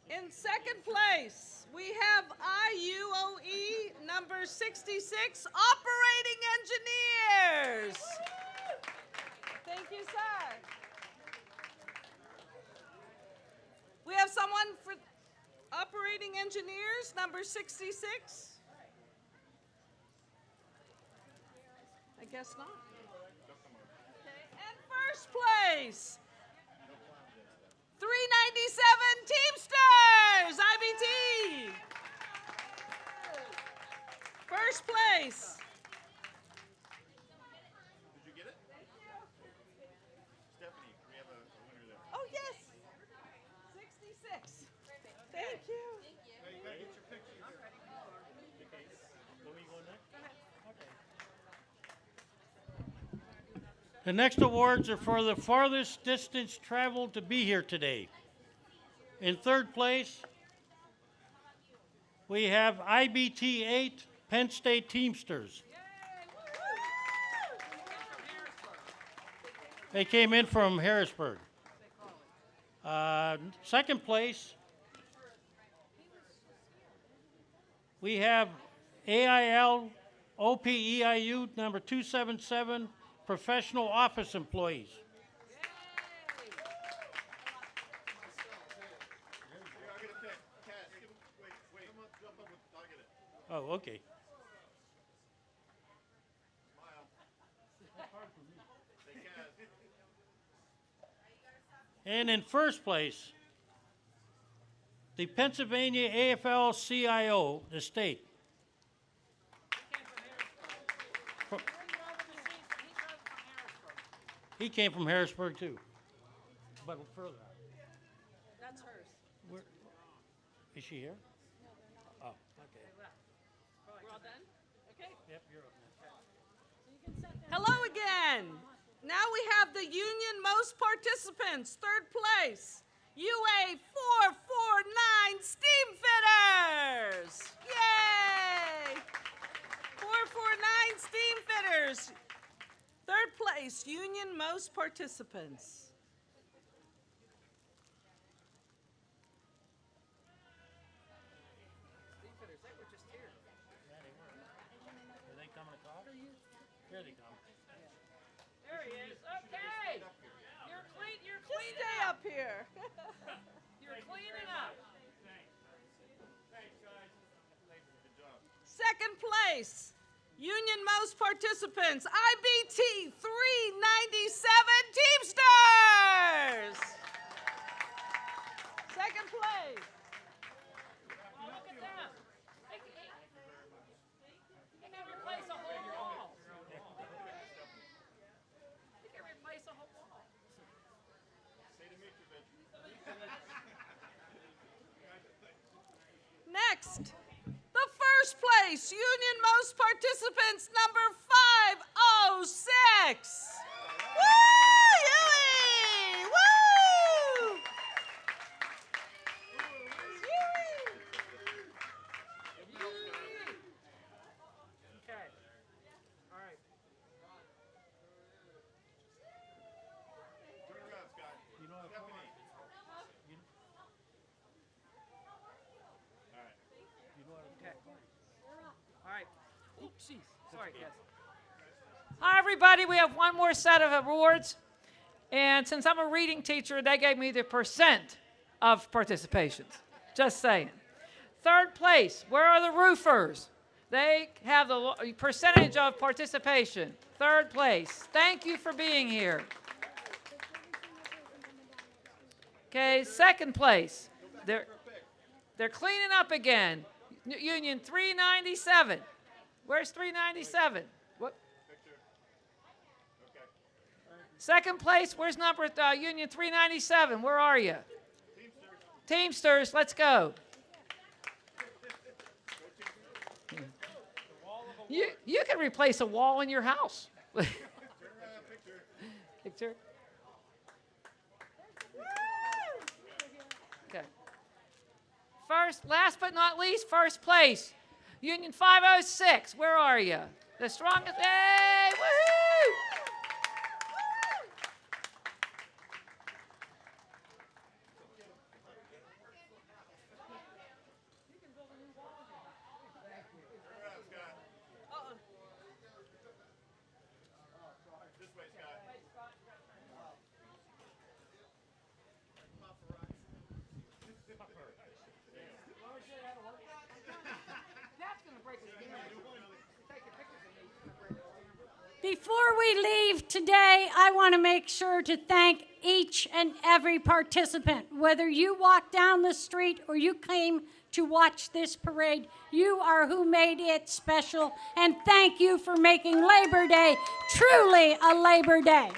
In second place, we have IUOE number 66, Operating Engineers. Thank you, sir. We have someone for Operating Engineers, number 66. I guess not. Okay. And first place, 397 Teamsters, IBT. First place. Did you get it? Stephanie, we have a winner there. Oh, yes. 66. Thank you. Hey, you gotta get your picture here. Okay. Let me go next? The next awards are for the farthest distance traveled to be here today. In third place, we have IBT 8 Penn State Teamsters. They came in from Harrisburg. Second place, we have AIL OPEIU number 277 Professional Office Employees. I'll get a pic. Cass, give him, wait, come up, jump up, I'll get it. Oh, okay. Smile. Say Cass. And in first place, the Pennsylvania AFL-CIO, the state. He came from Harrisburg too, but further out. That's hers. Where, is she here? Oh, okay. We're all done? Okay. Yep, you're up next. Hello again. Now we have the Union Most Participants, third place, UA 449 Steam Fitters. Yay! 449 Steam Fitters. Third place, Union Most Participants. Steam fitters, they were just here. Yeah, they were. Are they coming across? Here they come. There he is. Okay. You're Just cleaning stay up. up here. You're cleaning up. Second place, Union Most Participants, IBT 397 Teamsters. Second place. Oh, look at them. They can replace a whole wall. They can replace a whole wall. Next, the first place, Union Most Participants, number 506. Woo, Huey! Woo! Okay. All right. Turn around, Scott. You know what? Stephanie. You know what? Okay. All right. Oopsies. Sorry, guys. Hi, everybody. We have one more set of awards. And since I'm a reading teacher, they gave me the percent of participations. Just saying. Third place, where are the roofers? They have the percentage of participation. Third place. Thank you for being here. Okay, second place. They're cleaning up again. Union 397. Where's 397? What? Second place, where's number Union 397? Where are you? Teamsters, let's go. You can replace a wall in your house. Picture. last but not least, first place. Union 506, where are you? The strongest, hey, woohoo! Before we leave today, I want to make sure to thank each and every participant. Whether you walked down the street or you came to watch this parade, you are who made it special. And thank you for making Labor Day truly a Labor Day.